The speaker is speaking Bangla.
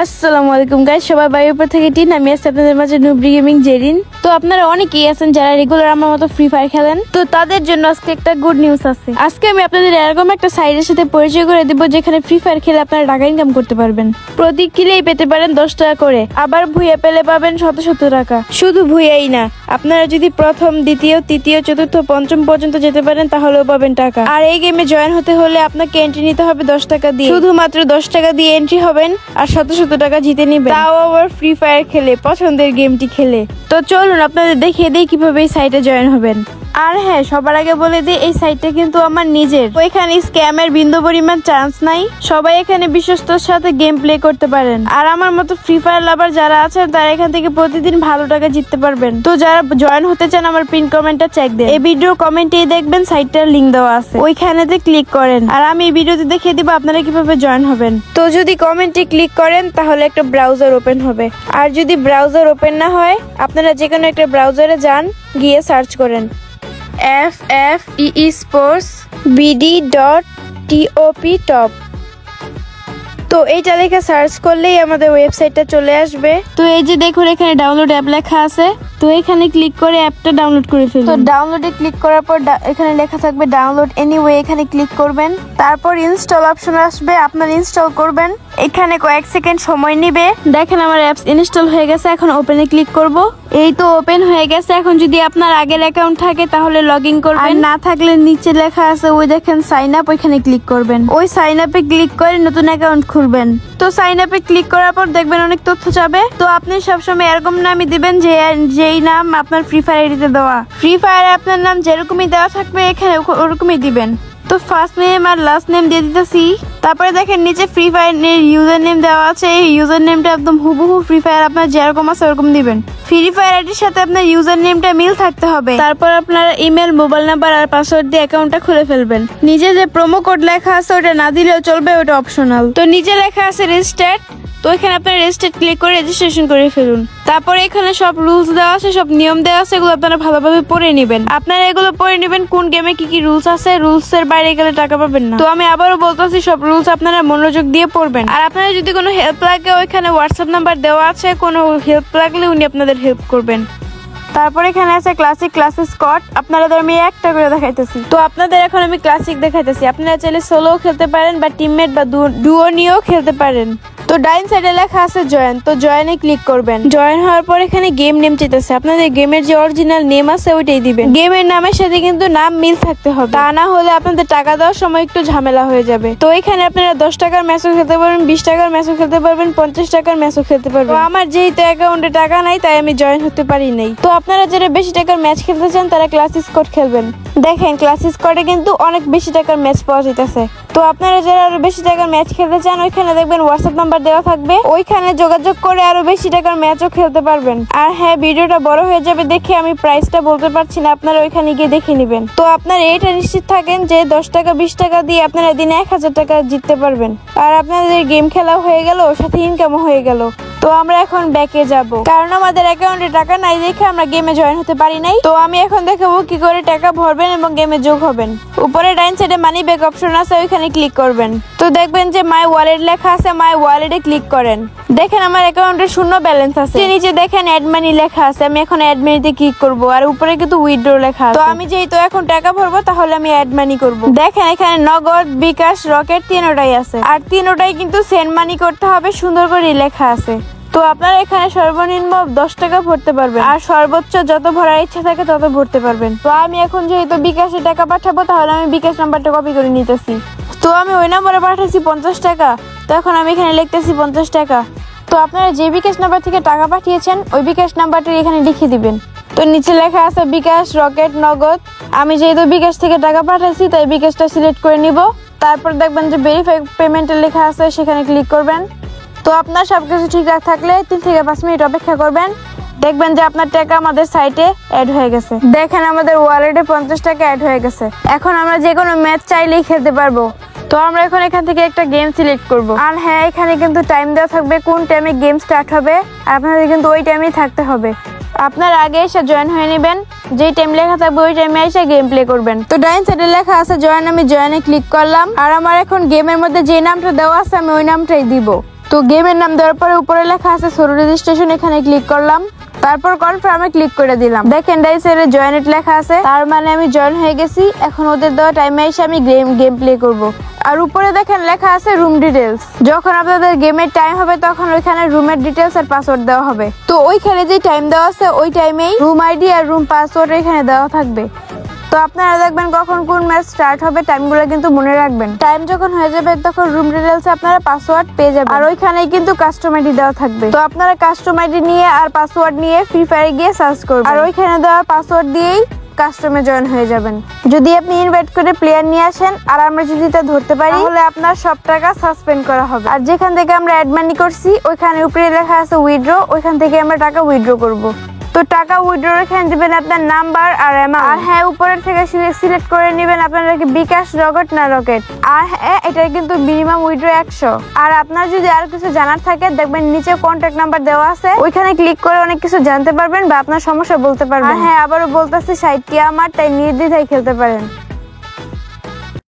আসসালামু আলাইকুম গাইস, সবাই বাড়ির উপর থেকে টিন। আমি আছি আপনাদের মাঝে নুবরি গেমিং জেরিন। তো আপনারা অনেকেই আছেন যারা রেগুলার আমার মতো ফ্রি ফায়ার খেলেন, তো তাদের জন্য আজকে একটা গুড নিউজ আছে। আজকে আমি আপনাদের এরকম একটা সাইটের সাথে পরিচয় করে দিব যেখানে ফ্রি ফায়ার খেলে আপনারা টাকা ইনকাম করতে পারবেন। প্রতি কিলেই পেতে পারেন 10 টাকা করে, আবার ভুইয়া পেলে পাবেন শত শত টাকা। শুধু ভুইয়াই না, আপনারা যদি প্রথম, দ্বিতীয়, তৃতীয়, চতুর্থ, পঞ্চম পর্যন্ত যেতে পারেন তাহলেও পাবেন টাকা। আর এই গেমে জয়েন হতে হলে আপনাকে এন্ট্রি নিতে হবে 10 টাকা দিয়ে। শুধুমাত্র 10 টাকা দিয়ে এন্ট্রি হবেন আর শত শত টাকা জিতে নিবেন, তাও আবার ফ্রি ফায়ার খেলে, পছন্দের গেমটি খেলে। তো চলুন আপনাদের দেখিয়ে দিই কিভাবে এই সাইটে জয়েন হবেন। আর হ্যাঁ, সবার আগে বলে দিই এই সাইটটা কিন্তু আমার নিজের, ওইখানে স্ক্যামের বিন্দু পরিমাণ চান্স নাই। সবাই এখানে বিশ্বস্তর সাথে গেম প্লে করতে পারেন। আর আমার মতো ফ্রি ফায়ার লাভার যারা আছেন তারা এখান থেকে প্রতিদিন ভালো টাকা জিততে পারবেন। তো যারা জয়েন হতে চান আমার পিন কমেন্টটা চেক দেন। এই ভিডিও কমেন্টেই দেখবেন সাইটটার লিংক দেওয়া আছে, ওইখানেতে ক্লিক করেন। আর আমি এই ভিডিওতে দেখিয়ে দিব আপনারা কিভাবে জয়েন হবেন। তো যদি কমেন্টে ক্লিক করেন তাহলে একটা ব্রাউজার ওপেন হবে। আর যদি ব্রাউজার ওপেন না হয় আপনারা যে কোনো একটা ব্রাউজারে যান, গিয়ে সার্চ করেন FFEEsports.bd.top top। তো এইটা লেখা সার্চ করলেই আমাদের ওয়েবসাইটটা চলে আসবে। তো এই যে দেখুন এখানে ডাউনলোড অ্যাপ লেখা আছে, তো এখানে ক্লিক করে অ্যাপটা ডাউনলোড করে ফেলুন। তো ডাউনলোডে ক্লিক করার পর এখানে লেখা থাকবে ডাউনলোড এনিওয়ে, এখানে ক্লিক করবেন। তারপর ইনস্টল অপশন আসবে, আপনারা ইনস্টল করবেন। এখানে কয়েক সেকেন্ড সময় নেবে। দেখেন আমার অ্যাপস ইনস্টল হয়ে গেছে, এখন ওপেনে ক্লিক করব। এই তো ওপেন হয়ে গেছে। এখন যদি আপনার আগের অ্যাকাউন্ট থাকে তাহলে লগ ইন করবেন, আর না থাকলে নিচে লেখা আছে ওই দেখেন সাইন আপ, ওইখানে ক্লিক করবেন। ওই সাইন আপে ক্লিক করে নতুন অ্যাকাউন্ট খুলবেন। তো সাইন আপে ক্লিক করার পর দেখবেন অনেক তথ্য যাবে। তো আপনি সবসময় এরকম নামই দিবেন যেই নাম আপনার ফ্রি ফায়ার আইডিতে দেওয়া। ফ্রি ফায়ারে আপনার নাম যেরকমই দেওয়া থাকবে এখানে ওরকমই দিবেন। তো ফার্স্ট নেম আর লাস্ট নেম দিয়ে দিতেছি। তারপরে দেখেন নিচে ফ্রি ফায়ার ইউজার নেম দেওয়া আছে, এই ইউজার নেমটা একদম হুবহু ফ্রি ফায়ার আপনার যেরকম আছে ওরকম দিবেন। ফ্রি ফায়ার আইডির সাথে আপনার ইউজার নেমটা মিল থাকতে হবে। তারপর আপনারা ইমেল, মোবাইল নাম্বার আর পাসওয়ার্ড দিয়ে অ্যাকাউন্টটা খুলে ফেলবেন। নিচে যে প্রোমো কোড লেখা আছে ওটা না দিলেও চলবে, ওটা অপশনাল। তো নিচে লেখা আছে রেজিস্টার্ড, তো এখানে আপনারা রেজিস্টার্ড ক্লিক করে রেজিস্ট্রেশন করে ফেলুন। তারপরে এখানে সব রুলস দেওয়া আছে, সব নিয়ম দেওয়া আছে, এগুলো আপনারা ভালোভাবে পড়ে নেবেন। আপনারা এগুলো পড়ে নেবেন কোন গেমে কি কি রুলস আছে, রুলস এর বাইরে গেলে টাকা পাবেন না। তো আমি আবারও বলতেছি সব রুলস আপনারা মনোযোগ দিয়ে পড়বেন। আর আপনারা যদি কোনো হেল্প লাগে ওইখানে হোয়াটসঅ্যাপ নাম্বার দেওয়া আছে, কোনো হেল্প লাগলে উনি আপনাদের হেল্প করবেন। তারপর এখানে আছে ক্লাসিক, ক্লাসিক স্কট, আপনাদের আমি একটা করে দেখাইতেছি। তো আপনাদের এখন আমি ক্লাসিক দেখাইতেছি। আপনারা চাইলে সোলো খেলতে পারেন বা টিমমেট বা ডুও নিয়েও খেলতে পারেন। তো ডাইন সাইডে লেখা আছে জয়েন, তো জয়েনে ক্লিক করবেন। জয়েন হওয়ার পর এখানে গেম নেম চাইতেছে, আপনাদের গেমের যে অরিজিনাল নেম আছে ওইটাই দিবেন। গেমের নামের সাথে কিন্তু নাম মিল থাকতে হবে, তা না হলে আপনাদের টাকা দেওয়ার সময় একটু ঝামেলা হয়ে যাবে। তো এখানে আপনারা 10 টাকার ম্যাচও খেলতে পারবেন, 20 টাকার ম্যাচও খেলতে পারবেন, 50 টাকার ম্যাচও খেলতে পারবেন। তো আমার যেহেতু অ্যাকাউন্টে টাকা নাই তাই আমি জয়েন হতে পারি নাই। তো আপনারা যারা বেশি টাকার ম্যাচ খেলতে চান তারা ক্লাসিক স্কট খেলবেন। দেখেন ক্লাসিক স্কটে কিন্তু অনেক বেশি টাকার ম্যাচ পাওয়া যাইতেছে। তো আপনারা যারা আরো বেশি টাকার ম্যাচ খেলতে চান ওইখানে দেখবেন হোয়াটসঅ্যাপ নাম্বার দেওয়া থাকবে, ওইখানে যোগাযোগ করে আরো বেশি টাকার ম্যাচও খেলতে পারবেন। আর হ্যাঁ, ভিডিওটা বড় হয়ে যাবে দেখে আমি প্রাইসটা বলতে পারছি না, আপনারা ওইখানে গিয়ে দেখে নেবেন। তো আপনারা এটা নিশ্চিত থাকেন যে 10 টাকা 20 টাকা দিয়ে আপনারা দিনে 1000 টাকা জিততে পারবেন। আর আপনাদের গেম খেলা হয়ে গেল, সাথে ইনকামও হয়ে গেল। তো আমরা এখন ব্যাকে যাব, কারণ আমাদের অ্যাকাউন্টে টাকা নাই দেখে আমরা গেমে জয়েন হতে পারি নাই। তো আমি এখন দেখাবো কি করে টাকা ভরবেন এবং গেমে যোগ হবেন। উপরে ডাইন সাইডে মানি ব্যাক অপশন আছে, ওইখানে ক্লিক করবেন। তো দেখবেন যে মাই ওয়ালেট লেখা আছে, মাই ওয়ালেটে ক্লিক করেন। দেখেন আমার অ্যাকাউন্টে 0 ব্যালেন্স আছে। নিচে দেখেন অ্যাড মানি লেখা আছে, আমি এখন অ্যাড মানিতে ক্লিক করব। আর উপরে কিন্তু উইথড্র লেখা আছে। তো আমি যেহেতু এখন টাকা ভরবো তাহলে আমি অ্যাড মানি করব। দেখেন এখানে নগদ, বিকাশ, রকেট তিনটাই আছে। আর তিনটাই কিন্তু সেন্ড মানি করতে হবে, সুন্দর করে লেখা আছে। তো আপনারা এখানে সর্বনিম্ন 10 টাকা ভরতে পারবেন, আর সর্বোচ্চ যত ভরার ইচ্ছা থাকে তত ভরতে পারবেন। তো আমি এখন যেহেতু বিকাশে টাকা পাঠাবো তাহলে আমি বিকাশ নাম্বারটা কপি করে নিতেছি। তো আমি ওই নম্বরে পাঠাচ্ছি 50 টাকা। তো এখন আমি এখানে লিখতেছি 50 টাকা। তো আপনারা যে বিকাশ নাম্বার থেকে টাকা পাঠিয়েছেন ওই বিকাশ নাম্বারটি এখানে লিখে দিবেন। তো নিচে লেখা আছে বিকাশ, রকেট, নগদ। আমি যেহেতু বিকাশ থেকে টাকা পাঠাচ্ছি তাই বিকাশটা সিলেক্ট করে নিব। তারপর দেখবেন যে ভেরিফাই পেমেন্টের লেখা আছে, সেখানে ক্লিক করবেন। তো আপনার সবকিছু ঠিকঠাক থাকলে 3 থেকে 5 মিনিট অপেক্ষা করবেন। দেখবেন যে আপনার টাকা আমাদের সাইটে অ্যাড হয়ে গেছে। দেখেন আমাদের ওয়ালেটে 50 টাকা অ্যাড হয়ে গেছে। এখন আমরা যে কোনো ম্যাচ চাইলেই খেলতে পারবো। তো আমরা এখন এখান থেকে একটা গেম সিলেক্ট করব। আর হ্যাঁ, এখানে কিন্তু টাইম দেওয়া থাকবে কোন টাইমে গেম স্টার্ট হবে, আর আপনাদের কিন্তু ওই টাইমেই থাকতে হবে। আপনারা আগে এসে জয়েন হয়ে নেবেন, যেই টাইম লেখা থাকবে ওই টাইমে এসে গেম প্লে করবেন। তো ডাইন সাইডে লেখা আছে জয়েন, আমি জয়েনে ক্লিক করলাম। আর আমার এখন গেমের মধ্যে যে নামটা দেওয়া আছে আমি ওই নামটাই দিব। তো গেমের নাম দেওয়ার পরে উপরে লেখা আছে সোলো রেজিস্ট্রেশন, এখানে ক্লিক করলাম। তারপর কনফার্মে ক্লিক করে দিলাম। দেখেন ডাইসের জয়েন ইট লেখা আছে, তার মানে আমি জয়েন হয়ে গেছি। এখন ওদের দেওয়া টাইমে এসে আমি গেম প্লে করব। আর উপরে দেখেন লেখা আছে রুম ডিটেলস। যখন আপনাদের গেমের টাইম হবে তখন ওইখানে রুমের ডিটেলস আর পাসওয়ার্ড দেওয়া হবে। তো ওইখানে যে টাইম দেওয়া আছে ওই টাইমেই রুম আইডি আর রুম পাসওয়ার্ড এখানে দেওয়া থাকবে। তো আপনারা দেখবেন কখন কোন ম্যাচ স্টার্ট হবে, টাইমগুলো কিন্তু মনে রাখবেন। টাইম যখন হয়ে যাবে তখন রুম ডিটেলসে আপনারা পাসওয়ার্ড পেয়ে যাবেন। আর ওইখানেই কিন্তু কাস্টম আইডি দেওয়া থাকবে। তো আপনারা কাস্টম আইডি নিয়ে আর পাসওয়ার্ড নিয়ে ফ্রি ফায়ারে গিয়ে সার্চ করবেন, আর ওইখানে দেওয়া পাসওয়ার্ড দিয়েই কাস্টমে জয়েন হয়ে যাবেন। যদি আপনি ইনভাইট করে প্লেয়ার নিয়ে আসেন আর আমরা যদি তা ধরতে পারি তাহলে আপনার সব টাকা সাসপেন্ড করা হবে। আর যেখান থেকে আমরা অ্যাড মানি করছি ওইখানে উপরে লেখা আছে উইথড্র, ওইখান থেকে আমরা টাকা উইথড্র করব। তো টাকা উইথড্র এখানে দিবেন আপনার নাম্বার আর অ্যামাউন্ট। আর হ্যাঁ, উপরের থেকে সিলেক্ট করে নেবেন আপনারা কি বিকাশ, নগদ না রকেট। আর হ্যাঁ, এটা কিন্তু মিনিমাম উইথড্র 100। আর আপনার যদি আর কিছু জানার থাকে দেখবেন নিচে কন্ট্যাক্ট নাম্বার দেওয়া আছে, ওইখানে ক্লিক করে অনেক কিছু জানতে পারবেন বা আপনার সমস্যা বলতে পারবেন। আর হ্যাঁ, আবারও বলতেছি 60টি আমার, তাই নির্দ্বিধায় খেলতে পারেন।